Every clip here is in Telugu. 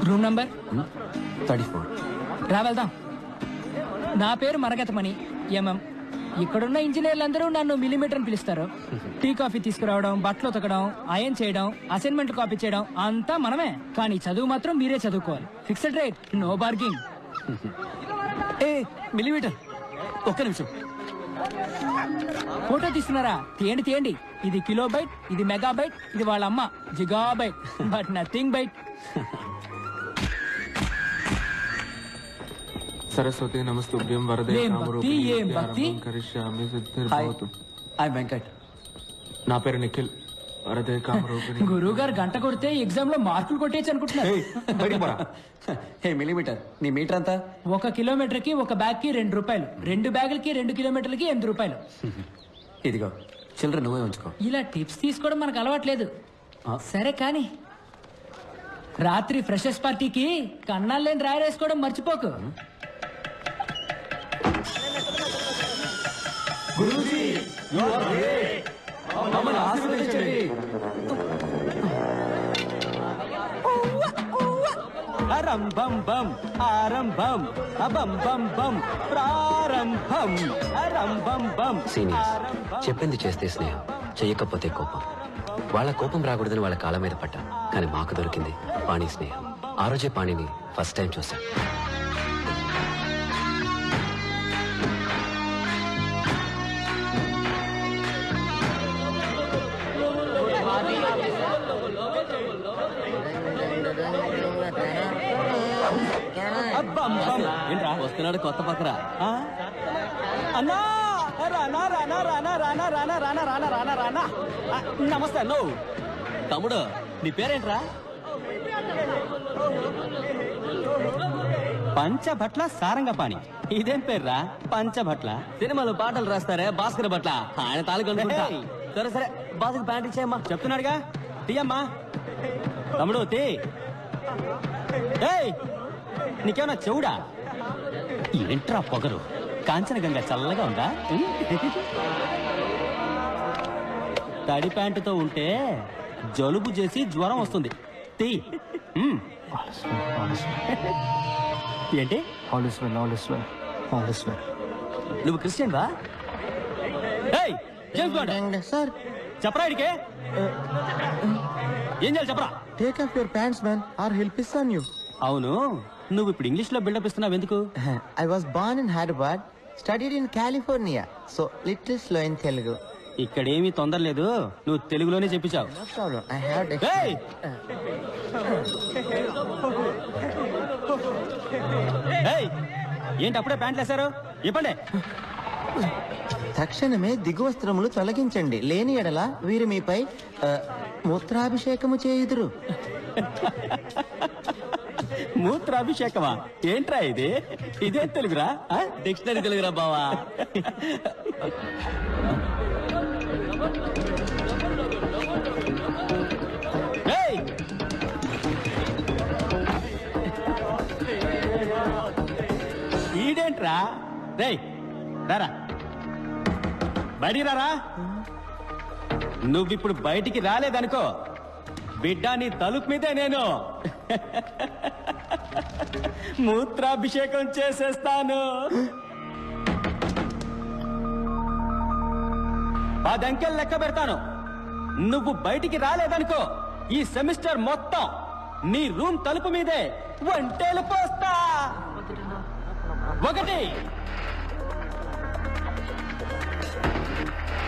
Room number 34. రా వెళ్దాం. నా పేరు మరగతమణి ఎంఎం. ఇక్కడున్న ఇంజనీర్లందరూ నన్ను మిల్లీమీటర్ అని పిలుస్తారు. టీ కాఫీ తీసుకురావడం, బట్టలు ఉతకడం, అయన్ చేయడం, అసైన్మెంట్ కాపీ చేయడం అంతా మనమే. కానీ చదువు మాత్రం మీరే చదువుకోవాలి. Fixed rate, no bargaining. ఏ మిల్లీమీటర్, ఒక్క నిమిషం. ఫోటో తీస్తున్నారా? తీయండి తీయండి. ఇది కిలో బైట్, ఇది మెగా బైట్, ఇది వాళ్ళ అమ్మ gigabyte, but nothing byte. Saraswati నమస్తుభ్యం వరదే కరిష్యామి సిద్ధిర్భవతు. ఐ వెంకట్. నా పేరు నిఖిల్. వరదే కామరూపిణి. గురువు గారు గంట కొడితే ఎగ్జామ్ లో మార్కులు కొట్టేయచ్చు అనుకుంటున్నారు. హే మిల్లీమీటర్, నీ మీటర్ అంతా? 1 కిలోమీటర్ కి 1 బ్యాగ్ కి 2 రూపాయలు, 2 బ్యాగులకి 2 కిలోమీటర్లకి 8 రూపాయలు. ఇదిగో చిల్లర నువ్వే ఉంచుకో. ఇలా టిప్స్ తీసుకోవడం మనకు అలవాట్లేదు. సరే కానీ రాత్రి ఫ్రెషర్స్ పార్టీకి కన్నాలేని రాయరేసుకోవడం మర్చిపోకు. Guruji, you are great. మమ్మల్ని ఆశీర్వదించండి. అరంభం బం ఆరంభం అబం బం బం ప్రారంభం అరంభం బం. సీనియర్స్, చెప్పింది చేస్తే స్నేహం, చెయ్యకపోతే కోపం. వాళ్ళ కోపం రాకూడదని వాళ్ళ కాళ్ళ మీద పడ్డా, కానీ మాకు దొరికింది పాణి స్నేహం. ఆ రోజే పాణిని ఫస్ట్ టైం చూశాను. ఏంట్రా వస్తున్నాడు కొత్త పక్కరా? అన్నా రానా రానా రానా రానా రానా రానా రానా రానా రానా. నమస్తే అన్నో. తమ్ముడు నీ పేరేంట్రా? పంచభట్ల సారంగపాణి. ఇదేం పేర్రా పంచభట్ల? సినిమాలో పాటలు రాస్తారే భాస్కర్ భట్ల, ఆయన తాలూకా. సరే సరే బాసుకు ప్యాంట్ ఇచ్చేయమ్మా. చెప్తున్నాడుగా, తీయమ్మా. తమ్ముడు తీ. నీకేమన్నా చెవుడా? ఏంట్రా పొగరు? కాంచనగంగా చల్లగా ఉందా? తడి ప్యాంటుతో ఉంటే జలుబు చేసి జ్వరం వస్తుంది. తీ. ఏంటి? నువ్వు క్రిస్టియన్ వా? సార్ చెప్పరా ఇడికే? ఏం చేయాలి చెప్పరా? Take off your pants man or help ఇస్తాను యూ. అవును, నువ్వు ఇప్పుడు ఇంగ్లీష్ లో బిల్డప్ ఇస్తున్నావు ఎందుకు? I was born in Hyderabad, studied in California, so little slow in Telugu. ఇక్కడేమీ తొందర లేదు, నువ్వు తెలుగులోనే చెప్పించావు. నో ప్రాబ్లం, ఐ హావ్ ఏంటి అప్పుడే ప్యాంట్లు వేశారు? ఇవ్వండి. తక్షణమే దిగువస్త్రములు తొలగించండి, లేని ఎడల వీరు మీపై మూత్రాభిషేకము చేయుదురు. మూత్రాభిషేకమా? ఏంట్రా ఇది? ఇదే తెలుగురా? డిక్షనరీ తెలుగురా బావా. ఈడేంట్రా? రేయ్ రారా, బయటికి రారా. నువ్విప్పుడు బయటికి రాలేదనుకో, బిడ్డ నీ తలుపు మీదే నేను మూత్రాభిషేకం చేసేస్తాను. 10 అంకెలు లెక్క పెడతాను. నువ్వు బయటికి రాలేదనుకో, ఈ సెమిస్టర్ మొత్తం నీ రూమ్ తలుపు మీదే వంటేలు పోస్తా. 1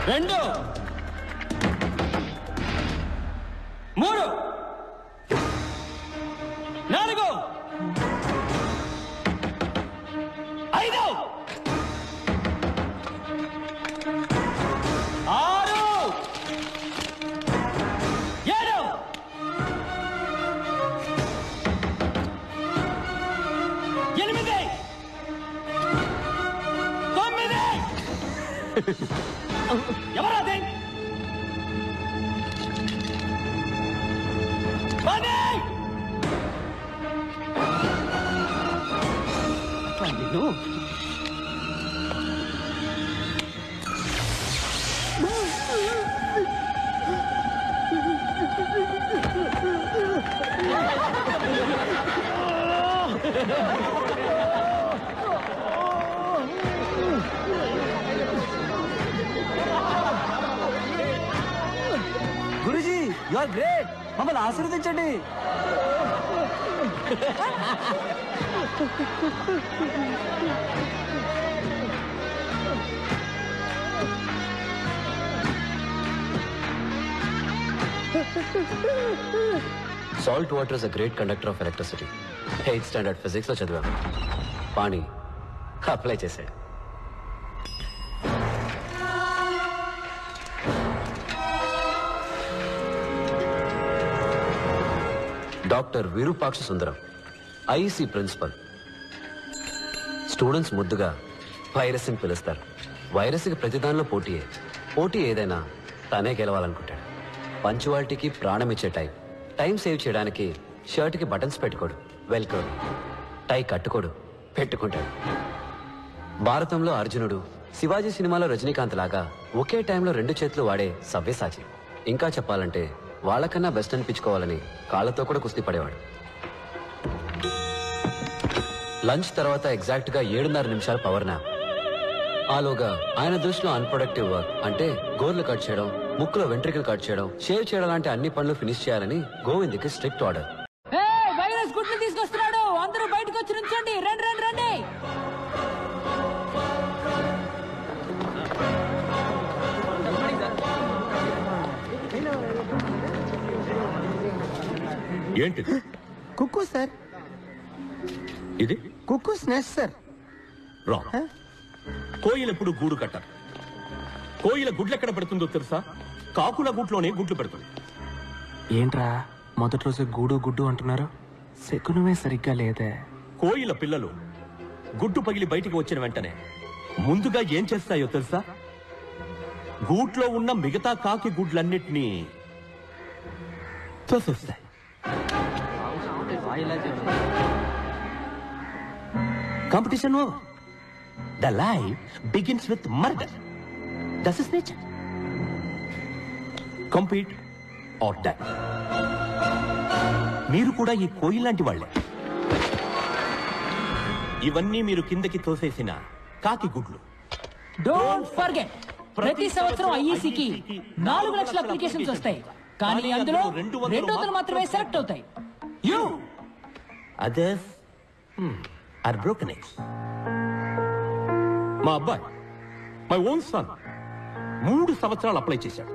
2 3 4 5 ఎవరాది? గురుజీ యు ఆర్ గ్రేట్, మమ్మల్ని ఆశీర్వదించండి. Salt water is a great conductor of electricity. 8th standard physics లో చదివాను. పాణి అప్లై చేశాడు. డాక్టర్ విరూపాక్ష సుందరం, ఐఈసీ ప్రిన్సిపల్. స్టూడెంట్స్ ముద్దుగా వైరస్ అని పిలుస్తారు. వైరస్కి ప్రతిదానిలో పోటీయే. పోటీ ఏదైనా తనే గెలవాలనుకుంటాడు. పంచువాలిటీకి ప్రాణం ఇచ్చే టైం. టైం సేవ్ చేయడానికి షర్ట్కి బటన్స్ పెట్టుకోడు, వెల్కోడు. టై కట్టుకోడు, పెట్టుకుంటాడు. భారతంలో అర్జునుడు, శివాజీ సినిమాలో రజనీకాంత్ లాగా ఒకే టైంలో 2 చేతులు వాడే సవ్యసాచి. ఇంకా చెప్పాలంటే వాళ్ళకన్నా బెస్ట్ అనిపించుకోవాలని కాళ్ళతో కూడా కుస్తీ పడేవాడు. లంచ్ తర్వాత ఎగ్జాక్ట్ గా 7:30 నిమిషాలు పవర్ నాప్. ఆలోగా ఆయన దృష్టిలో అన్ప్రొడక్టివ్ వర్క్ అంటే గోర్లు కట్ చేయడం, ముక్కులో వెంట్రికలు కట్ చేయడం, షేవ్ చేయడం లాంటి అన్ని పనులు ఫినిష్ చేయాలని గోవింద్కి స్ట్రిక్ట్ ఆర్డర్. వైరస్ గుడ్లు తీసుకొస్తున్నాడు, అందరూ బయటకు వచ్చి నుంచండి. రండి రండి రండి. ఏంటిది? కుక్కు సార్, ఇది కుక్కు స్నెస్ట్ సార్. రాంగ్. కోయిల ఎప్పుడు గూడు కట్టారు. కోయిల గుడ్లు ఎక్కడ పెడుతుందో తెలుసా? కాకుల గుట్లోనే గుడ్లు పెడుతుంది. ఏంట్రా మొదటి రోజు గూడు గుడ్డు అంటున్నారు? శకునమే సరిగ్గా లేదే. కోయిల పిల్లలు గుడ్డు పగిలి బయటికి వచ్చిన వెంటనే ముందుగా ఏం చేస్తాయో తెలుసా? గూట్లో ఉన్న మిగతా కాకి గుడ్లన్నిటినీ తోసేస్తాయి. Competition over. The life begins with murder. That's is nature. Compete or die. మీరు కూడా ఈ కోయిల్ లాంటి వాళ్ళే. ఇవన్నీ మీరు కిందకి తోసేసిన కాకి గుడ్లు. డోంట్ ఫర్గెట్, ప్రతి సంవత్సరం ఐఈసీకి 4 లక్షల అప్లికేషన్స్ వస్తాయి, కానీ అందులో 200 మాత్రమే సెలెక్ట్ అవుతాయి. You others are broken eggs. మా అబ్బాయి, మై ఓన్ సన్, 3 సంవత్సరాలు అప్లై చేశాడు.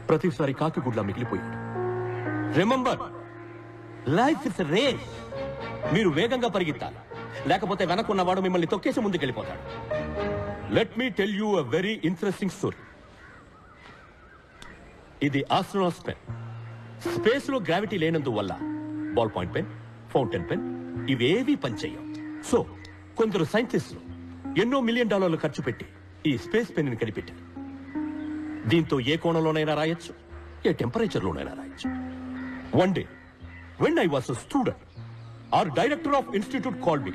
ప్రతిసారి కాకి గుడ్ల మిగిలిపోయాడు. Remember, life is race. మీరు వేగంగా పరిగెత్తాలి, లేకపోతే వెనకున్నవాడు మిమ్మల్ని తొక్కేసి ముందుకెళ్ళిపోతాడు. Let me tell you a very interesting story. ఇది ఆస్ట్రోనాట్స్ పెన్. స్పేస్ లో గ్రావిటీ లేనందువల్ల ball point pen, fountain pen ఇవేవీ పనిచేయవు. సో కొందరు సైంటిస్టులు ఎన్నో $1 మిలియన్ ఖర్చు పెట్టి ఈ స్పేస్ పెన్ ని కనిపెట్టారు. దీంతో ఏ కోణంలోనైనా రాయొచ్చు, ఏ టెంపరేచర్ లోనైనా రాయొచ్చు. One day when I was a student, our director of institute called me.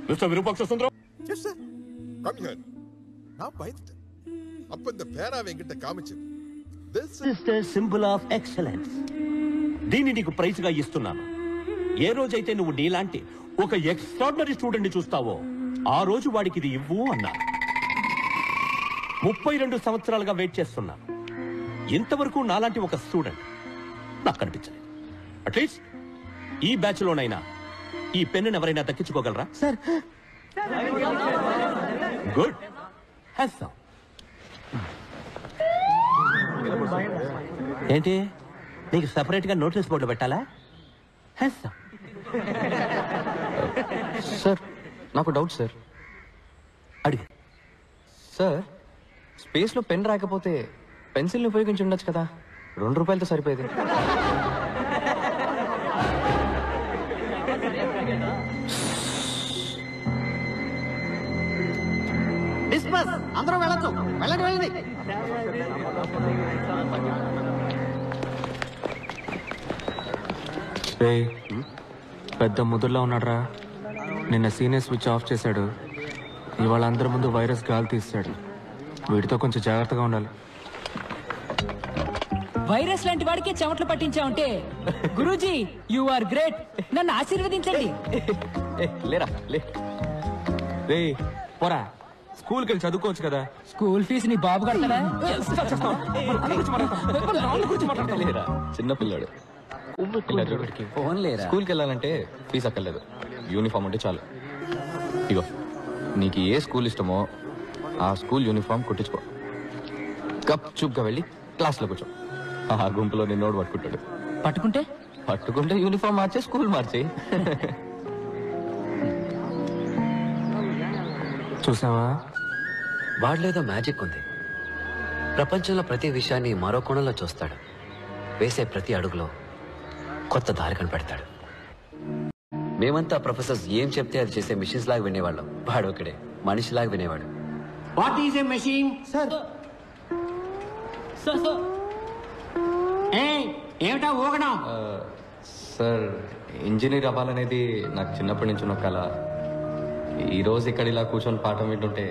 Mr. Virupaksha Sundaram. Yes, sir. Come here. Now, bite. Up in the para venkata kamichu. This is the symbol of excellence. దీన్ని నీకు ప్రైజ్ గా ఇస్తున్నాను. ఏ రోజైతే నువ్వు నీలాంటి ఒక ఎక్స్ట్రాడినరీ స్టూడెంట్ ని చూస్తావో ఆ రోజు వాడికి ఇది ఇవ్వు అన్నాను. 32 సంవత్సరాలుగా వెయిట్ చేస్తున్నాను. ఇంతవరకు నాలాంటి ఒక స్టూడెంట్ నాకు కనిపించలేదు. అట్లీస్ట్ ఈ బ్యాచ్ లోనైనా ఈ పెన్ను ఎవరైనా దక్కించుకోగలరా? Sir, good. ఏంటి, నీకు సెపరేట్ గా నోటీస్ బోర్డు పెట్టాలా? సార్, నాకు డౌట్ సార్. అడిగి. సార్, స్పేస్ లో పెన్ రాకపోతే పెన్సిల్ని ఉపయోగించి ఉండొచ్చు కదా. ₹2 సరిపోయేది. డిస్పస్, అందరూ వెళ్ళొచ్చు. వెళ్ళండి వెళ్ళండి. పెద్ద ముదుర్లో ఉన్నాడురా. నిన్న సీనియర్ స్విచ్ ఆఫ్ చేశాడు, ఇవాళ అందరి ముందు వైరస్ గాలి తీస్తాడు. వీటితో కొంచెం జాగ్రత్తగా ఉండాలి. వైరస్ లాంటి వాడికి చెమటలు పట్టించావంటే గురూజీ యు ఆర్ గ్రేట్. నన్ను ఆశీర్వదించండి. లేరా లే రే పోరా, స్కూల్కి వెళ్ళి చదువుకోవచ్చు కదా. స్కూల్ ఫీజు నీ బాబు కడతాడా? లేరా చిన్నపిల్లాడు. స్కూల్కి వెళ్ళాలంటే ఫీజు అక్కర్లేదు, యూనిఫామ్ ఉంటే చాలు. ఇగో నీకు ఏ స్కూల్ ఇష్టమో ఆ స్కూల్ యూనిఫామ్ కుట్టించుకో. గప్ చూప్గా వెళ్ళి క్లాస్లో కూర్చో. ఆ గుంపులో నిన్నోడు పట్టుకుంటాడు. పట్టుకుంటే యూనిఫామ్ మార్చే స్కూల్ మార్చే. చూసావా, వాడిలేదో మ్యాజిక్ ఉంది. ప్రపంచంలో ప్రతి విషయాన్ని మరో కోణంలో చూస్తాడు. వేసే ప్రతి అడుగులో కొత్త దారి కనిపెడతాడు. మేమంతా ప్రొఫెసర్స్ ఏం చెప్తే అది చేసే మిషన్స్ లాగా వినేవాళ్ళం. వాడు ఒకడే మనిషిలాగా వినేవాడు. What is a machine? Sir ఏమిటా ఊగడం? సార్ ఇంజనీర్ అవ్వాలనేది నాకు చిన్నప్పటి నుంచి ఉన్న కళ. ఈ రోజు ఇక్కడ ఇలా కూర్చొని పాఠం వింటుంటే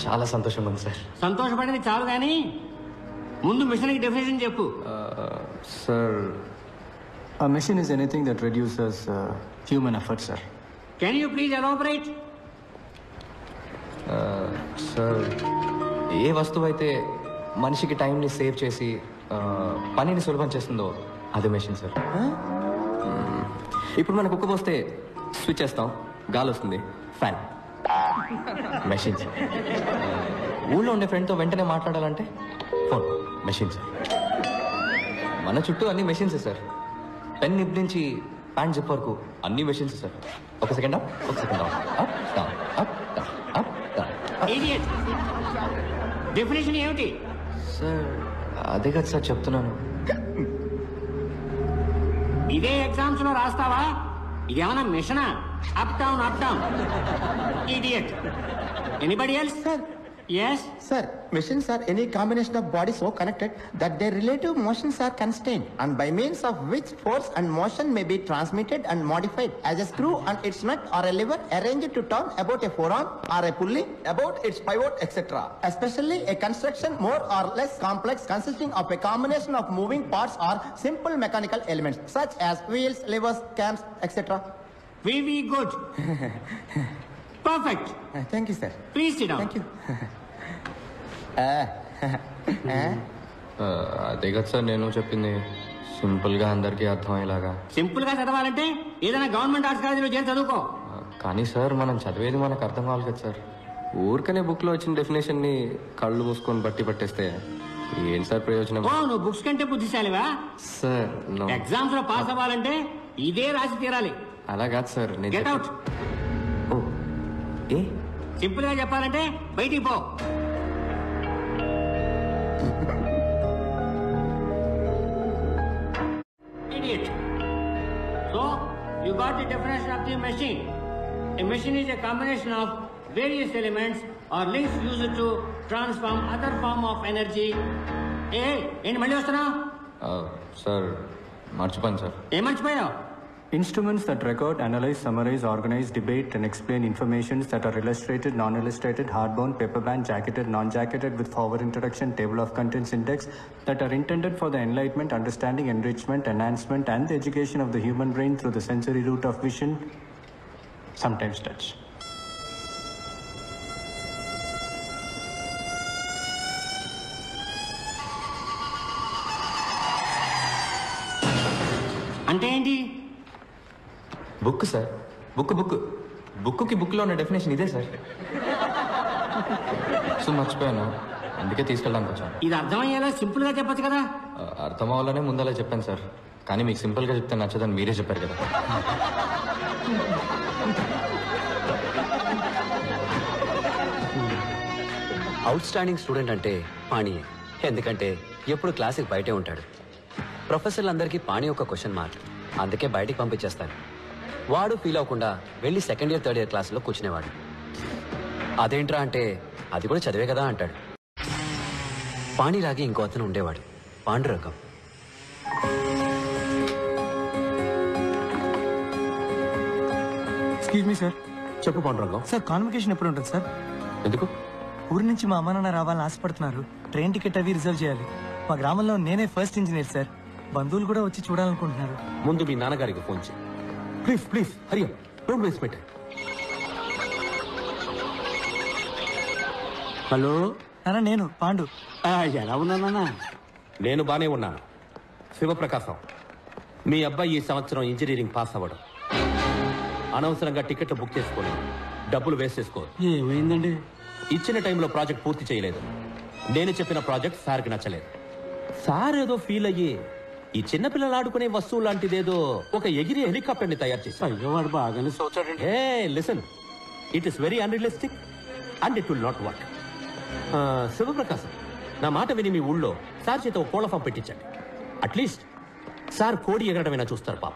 చాలా సంతోషంగా ఉంది సార్. సంతోషపడేది చాలు కానీ ముందు మిషన్ కి డెఫినేషన్ చెప్పు. Sir A machine is anything that reduces human effort, sir. Can you please elaborate? Sir ఏ వస్తువు అయితే మనిషికి టైంని సేవ్ చేసి పనిని సులభం చేస్తుందో అదే మెషిన్ సార్. ఇప్పుడు మనకు కుక్క పోస్తే స్విచ్ చేస్తాం, గాలి వస్తుంది, ఫ్యాన్. Machine sir. ఊళ్ళో ఉండే ఫ్రెండ్తో వెంటనే మాట్లాడాలంటే ఫోన్, మెషిన్ సార్. మన చుట్టూ అన్ని మెషిన్సే సార్. పెన్ నిప్ నుంచి ప్యాంట్ జిప్ వరకు అన్ని మెషిన్స్ సార్. ఒక సెకండ్ అప్, ఒక second down, up down, up down, up down. Idiot. Definition ఏమిటి? సార్ అదే కదా సార్ చెప్తున్నాను. ఇదే ఎగ్జామ్స్ లో రాస్తావా? ఇదేమన్నా మిషనా? Up down up down. Idiot. Anybody else? Sir yes sir, machines are any combination of bodies so connected that their relative motions are constrained and by means of which force and motion may be transmitted and modified, as a screw and its nut or a lever arranged to turn about a forearm or a pulley about its pivot, etc. Especially a construction more or less complex consisting of a combination of moving parts or simple mechanical elements such as wheels, levers, cams, etc. very good. Perfect. Thank you sir. Please sit down. Thank you. అదే కదా సార్ నేను చెప్పింది, సింపుల్గా అందరికీ అర్థమయ్యేలాగా. సింపుల్ గా చదవాలంటే ఏదైనా గవర్నమెంట్ ఆర్ట్స్ కాలేజీలో చేరి చదువుకో. కానీ సార్ మనం చదివేది మనకు అర్థం కావాలి కదా సార్. ఊరికనే బుక్లో వచ్చిన డెఫినేషన్ని కళ్ళు మూసుకొని బట్టి పట్టేస్తే ఏంటి సార్ ప్రయోజనం? ఓ నువ్వు బుక్స్ కంటే బుద్ధిశాలివా? సార్ ఎగ్జామ్స్ లో పాస్ అవ్వాలంటే ఇదే రాసి తీరాలి. అలా కాదు సార్. Get out. ఏ సింపుల్ గా చెప్పాలంటే బయటికి పో. Idiot. So you got the definition of the machine. A machine is a combination of various elements or links used to transform other form of energy. ఏంటి మళ్ళీ వస్తున్నా? సార్ మర్చిపోయాను సార్. ఏం మర్చిపోయావు? Instruments that record, analyze, summarize, organize, debate, and explain informations that are illustrated, non-illustrated, hardbound, paperbound, jacketed, non-jacketed, with forward introduction, table of contents index, that are intended for the enlightenment, understanding, enrichment, enhancement, and the education of the human brain through the sensory route of vision, sometimes touch. అంటే ఏంటి? Book sir. బుక్కి బుక్లో ఉన్న డెఫినేషన్ ఇదే సార్. సో మర్చిపోయాను, అందుకే తీసుకెళ్ళడానికి వచ్చాను. ఇది అర్థమయ్యేలా సింపుల్ గా చెప్పొచ్చు కదా. అర్థం అవ్వాలనే ముందలా చెప్పాను సార్, కానీ మీకు సింపుల్గా చెప్తే నచ్చదని మీరే చెప్పారు కదా. అవుట్ స్టాండింగ్ స్టూడెంట్ అంటే పాణియే. ఎందుకంటే ఎప్పుడు క్లాసుకి బయటే ఉంటాడు. ప్రొఫెసర్లందరికీ పాణి ఒక క్వశ్చన్ మార్క్, అందుకే బయటికి పంపించేస్తాను. వాడు ఫీల్ అవ్వకుండా వెళ్ళి సెకండ్ ఇయర్ థర్డ్ ఇయర్ క్లాసులో కూర్చునేవాడు. అదేంట్రా అంటే అది కూడా చదివే కదా అంటాడు. పాణిలాగే ఇంకో అతను ఉండేవాడు, పాండురంగం. Excuse me sir. చెప్పు పాండురంగం. సార్ కాన్వకేషన్ ఎప్పుడు ఉంటుంది సార్? ఎందుకు? ఊరి నుంచి మా అమ్మ నాన్న రావాలని ఆశపడుతున్నారు. ట్రైన్ టికెట్ అవి రిజర్వ్ చేయాలి. మా గ్రామంలో నేనే ఫస్ట్ ఇంజనీర్ సార్. బంధువులు కూడా వచ్చి చూడాలనుకుంటున్నారు. ముందు మీ నాన్నగారికి ఫోన్ చేయి. Please please Hari up, don't waste my time. Hello నాన్న, నేను పాండు. ఎలా ఉన్నానా? నేను బానే ఉన్నాను. శివప్రకాశం, మీ అబ్బాయి ఈ సంవత్సరం ఇంజనీరింగ్ పాస్ అవ్వడం, అనవసరంగా టికెట్లు బుక్ చేసుకోలేదు, డబ్బులు వేస్ట్ చేసుకోదు. ఏమైందండి? ఇచ్చిన టైంలో ప్రాజెక్ట్ పూర్తి చేయలేదు. నేను చెప్పిన ప్రాజెక్ట్ సార్కి నచ్చలేదు. సార్ ఏదో ఫీల్ అయ్యి ఈ చిన్నపిల్లలు ఆడుకునే వస్తువు లాంటిదేదో ఒక ఎగిరి హెలికాప్టర్ ని తయారు చేశారు. అయ్యో, వాడు బాగానే సోచాడండి. ఏ listen, it is very unrealistic and it will not work. Shivaprakasam, నా మాట విని మీ ఊళ్ళో సార్ చేత ఒక కోళ్ల ఫామ్ పెట్టించండి. అట్లీస్ట్ సార్ కోడి ఎగరడమైనా చూస్తారు పాప.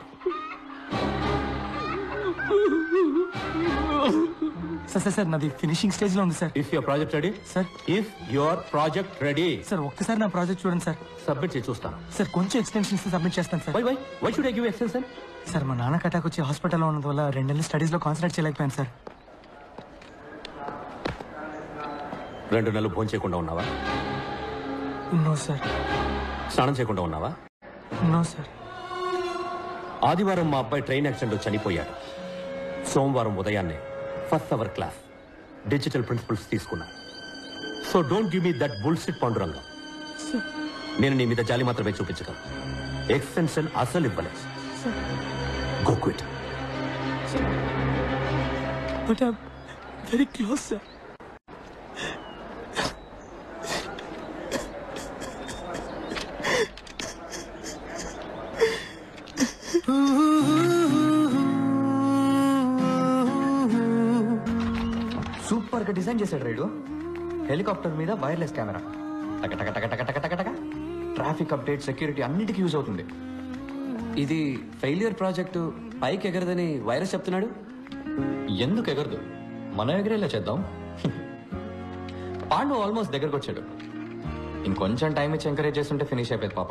సార్ నాది ఫినిషింగ్ స్టేజ్ లో ఉంది sir. If your project ready sir. If your project ready sir, ఒక్కసారి నా ప్రాజెక్ట్ చూడండి సార్. సబ్మిట్ చేసి చూస్తాను. సార్, కొంచెం ఎక్స్టెన్షన్స్ సబ్మిట్ చేస్తాను sir. Why should I give extension? Sir, మా నాన్నకి అటాక్ వచ్చి హాస్పిటల్లో ఉన్నందు వల్ల 2 నెలలు స్టడీస్ లో కాన్సన్ట్రేట్ చేయలేకపోయాను సార్. 2 నెలలు భోజనం చేయకుండా ఉన్నావా? No sir. స్నానం చేయకుండా ఉన్నావా? No sir. ఆదివారం మా అబ్బాయి ట్రైన్ యాక్సిడెంట్ లో చనిపోయాడు. సోమవారం ఉదయాన్నే first hour class digital principles తీసుకున్నా. So don't give me that bullshit Pandurangam. నేను నీ మీద జాలి మాత్రమే చూపించగలను. ఎక్స్టెన్షన్ అసలు ఇవ్వలేదు. Go quit. But I am very close sir. Super గా డిజైన్ చేశాడు రైడు. హెలికాప్టర్ మీద wireless camera, traffic update, security అన్నిటికీ యూజ్ అవుతుంది. ఇది ఫెయిలియర్ ప్రాజెక్టు, పైకి ఎగరదని వైరస్ చెప్తున్నాడు. ఎందుకు ఎగరదు? మనం ఎగరేలా చేద్దాం. పాండు ఆల్మోస్ట్ దగ్గరకు వచ్చాడు. ఇంకొంచెం టైం ఇచ్చి ఎంకరేజ్ చేస్తుంటే ఫినిష్ అయిపోయింది పాప.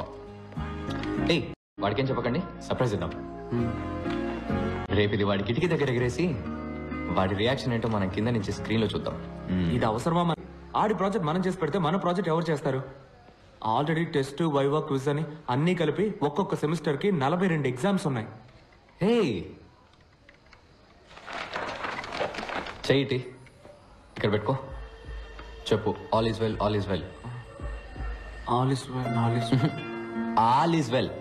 ఏయ్, వాడికేం చెప్పకండి, సర్ప్రైజ్ ఇద్దాం. రేపు ఇది వాడి కిటికీ దగ్గర ఎగరేసి వాడి రియాక్షన్ ఏంటో మనం కింద నుంచి స్క్రీన్ లో చూద్దాం. ఇది అవసరమా? ఆడి ప్రాజెక్ట్ మనం చేసి పెడితే మన ప్రాజెక్ట్ ఎవరు చేస్తారు? ఆల్రెడీ టెస్ట్, వైవా, క్విజ్ అని అన్ని కలిపి ఒక్కొక్క సెమిస్టర్ కి 42 ఎగ్జామ్స్ ఉన్నాయి. హే, చెయ్యి ఇక్కడ పెట్టుకో. చెప్పు, all is well, all is well. All is well, all is well, all is well,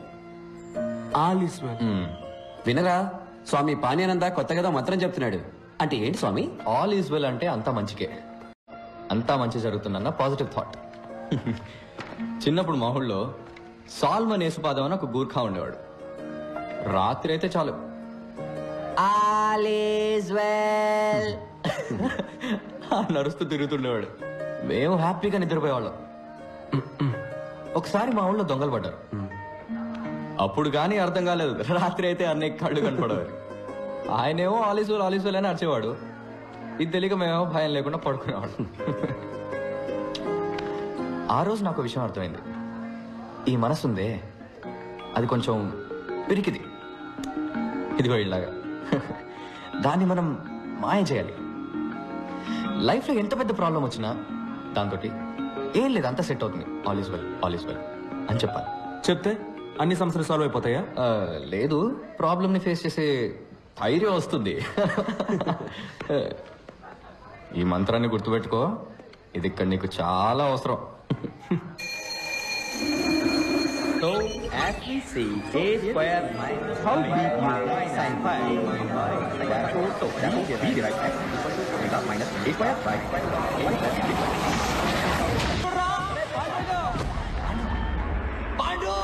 all is well. వినరా, స్వామి పానీయానంద కొత్తగా మంత్రం చెప్తున్నాడు. అంటే ఏంటి స్వామి? ఆల్ ఈజ్ వెల్ అంటే అంతా మంచికే, అంతా మంచి జరుగుతుందన్న పాజిటివ్ థాట్. చిన్నప్పుడు మా ఊళ్ళో సాల్మన్ యేసుపాదం అని ఒక గూర్ఖా ఉండేవాడు. రాత్రి అయితే చాలు నడుస్తూ తిరుగుతుండేవాడు. మేము హ్యాపీగా నిద్రపోయేవాళ్ళం. ఒకసారి మా ఊళ్ళో దొంగలు పడ్డారు. అప్పుడు కానీ అర్థం కాలేదు. రాత్రి అయితే అన్ని కళ్ళు కనపడేవారు. ఆయనేమో ఆలీసులు ఆలీసులు అని అరిచేవాడు. ఇది తెలియక మేమేమో భయం లేకుండా పడుకునేవాడు. ఆ రోజు నాకు విషయం అర్థమైంది. ఈ మనసుందే, అది కొంచెం పిరికిది, ఇదిగో ఇలాగా. దాన్ని మనం మాయ చేయాలి. లైఫ్లో ఎంత పెద్ద ప్రాబ్లం వచ్చినా దాంతో ఏం లేదు, అంతా సెట్ అవుతుంది, all is well, all is well అని చెప్పాలి. చెప్తే అన్ని సమస్యలు సాల్వ్ అయిపోతాయా? లేదు, ప్రాబ్లమ్ ని ఫేస్ చేసే ధైర్యం వస్తుంది. ఈ మంత్రాన్ని గుర్తుపెట్టుకో, ఇది ఇక్కడ నీకు చాలా అవసరం. So, as we see, a square minus how big you sin 5 therefore so therefore b divided by x equal to omega minus a square by 1 plus b. Pandu,